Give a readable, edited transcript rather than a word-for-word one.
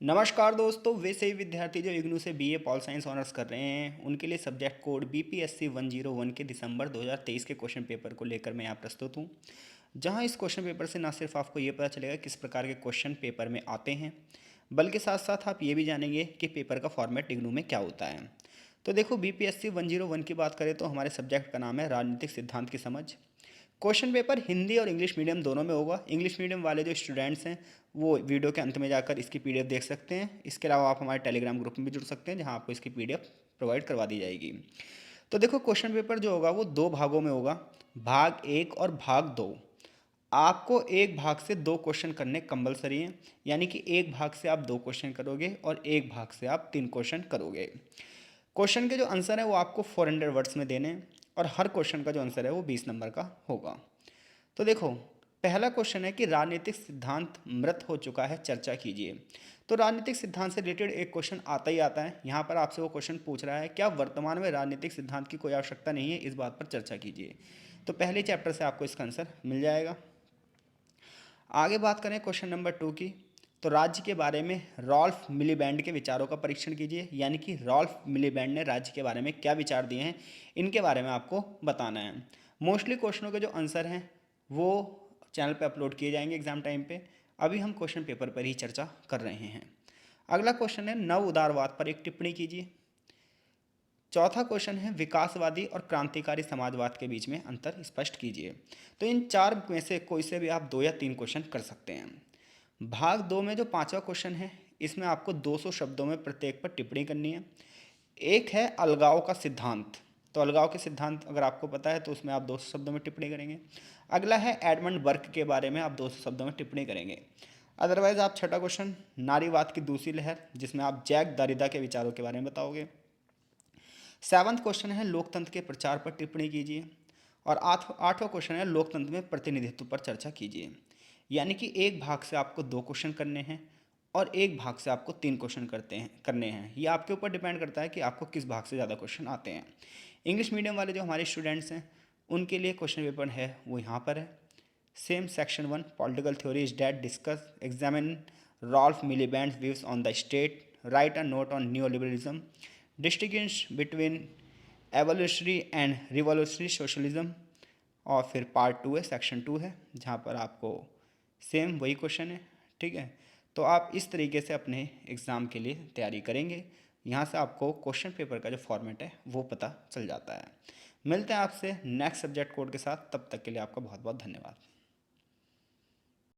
नमस्कार दोस्तों, वे सही विद्यार्थी जो इग्नू से बीए पॉल साइंस ऑनर्स कर रहे हैं उनके लिए सब्जेक्ट कोड बीपीएससी 101 के दिसंबर 2023 के क्वेश्चन पेपर को लेकर मैं यहाँ प्रस्तुत हूँ। जहाँ इस क्वेश्चन पेपर से न सिर्फ आपको ये पता चलेगा किस प्रकार के क्वेश्चन पेपर में आते हैं, बल्कि साथ साथ आप ये भी जानेंगे कि पेपर का फॉर्मेट इग्नू में क्या होता है। तो देखो, बीपीएससी 101 की बात करें तो हमारे सब्जेक्ट का नाम है राजनीतिक सिद्धांत की समझ। क्वेश्चन पेपर हिंदी और इंग्लिश मीडियम दोनों में होगा। इंग्लिश मीडियम वाले जो स्टूडेंट्स हैं वो वीडियो के अंत में जाकर इसकी पीडीएफ देख सकते हैं। इसके अलावा आप हमारे टेलीग्राम ग्रुप में भी जुड़ सकते हैं, जहां आपको इसकी पीडीएफ प्रोवाइड करवा दी जाएगी। तो देखो, क्वेश्चन पेपर जो होगा वो दो भागों में होगा, भाग एक और भाग दो। आपको एक भाग से दो क्वेश्चन करने कंपलसरी हैं, यानी कि एक भाग से आप दो क्वेश्चन करोगे और एक भाग से आप तीन क्वेश्चन करोगे। क्वेश्चन के जो आंसर है वो आपको 400 वर्ड्स में देने हैं और हर क्वेश्चन का जो आंसर है वो 20 नंबर का होगा। तो देखो, पहला क्वेश्चन है कि राजनीतिक सिद्धांत मृत हो चुका है, चर्चा कीजिए। तो राजनीतिक सिद्धांत से रिलेटेड एक क्वेश्चन आता ही आता है। यहाँ पर आपसे वो क्वेश्चन पूछ रहा है, क्या वर्तमान में राजनीतिक सिद्धांत की कोई आवश्यकता नहीं है, इस बात पर चर्चा कीजिए। तो पहले चैप्टर से आपको इसका आंसर मिल जाएगा। आगे बात करें क्वेश्चन नंबर 2 की, तो राज्य के बारे में रॉल्फ मिलीबैंड के विचारों का परीक्षण कीजिए। यानी कि रॉल्फ मिलीबैंड ने राज्य के बारे में क्या विचार दिए हैं, इनके बारे में आपको बताना है। मोस्टली क्वेश्चनों के जो आंसर हैं वो चैनल पे अपलोड किए जाएंगे एग्जाम टाइम पे। अभी हम क्वेश्चन पेपर पर ही चर्चा कर रहे हैं। अगला क्वेश्चन है नव उदारवाद पर एक टिप्पणी कीजिए। चौथा क्वेश्चन है विकासवादी और क्रांतिकारी समाजवाद के बीच में अंतर स्पष्ट कीजिए। तो इन चार में से कोई से भी आप दो या तीन क्वेश्चन कर सकते हैं। भाग दो में जो पांचवा क्वेश्चन है, इसमें आपको 200 शब्दों में प्रत्येक पर टिप्पणी करनी है। एक है अलगाव का सिद्धांत। तो अलगाव के सिद्धांत अगर आपको पता है तो उसमें आप 200 शब्दों में टिप्पणी करेंगे। अगला है एडमंड बर्क के बारे में आप 200 शब्दों में टिप्पणी करेंगे। अदरवाइज आप छठा क्वेश्चन नारीवाद की दूसरी लहर, जिसमें आप जैक दरिदा के विचारों के बारे में बताओगे। सेवन्थ क्वेश्चन है लोकतंत्र के प्रचार पर टिप्पणी कीजिए। और आठवां क्वेश्चन है लोकतंत्र में प्रतिनिधित्व पर चर्चा कीजिए। यानी कि एक भाग से आपको दो क्वेश्चन करने हैं और एक भाग से आपको तीन क्वेश्चन करने हैं। ये आपके ऊपर डिपेंड करता है कि आपको किस भाग से ज़्यादा क्वेश्चन आते हैं। इंग्लिश मीडियम वाले जो हमारे स्टूडेंट्स हैं उनके लिए क्वेश्चन पेपर है वो यहाँ पर है। Same section 1 political theory is that discuss examine Ralph Miliband views on the state, right a note on new liberalism, distinguish between evolutionary and revolutionary socialism. और फिर पार्ट 2 है, सेक्शन 2 है, जहाँ पर आपको सेम वही क्वेश्चन है। ठीक है, तो आप इस तरीके से अपने एग्ज़ाम के लिए तैयारी करेंगे। यहाँ से आपको क्वेश्चन पेपर का जो फॉर्मेट है वो पता चल जाता है। मिलते हैं आपसे नेक्स्ट सब्जेक्ट कोड के साथ, तब तक के लिए आपका बहुत बहुत धन्यवाद।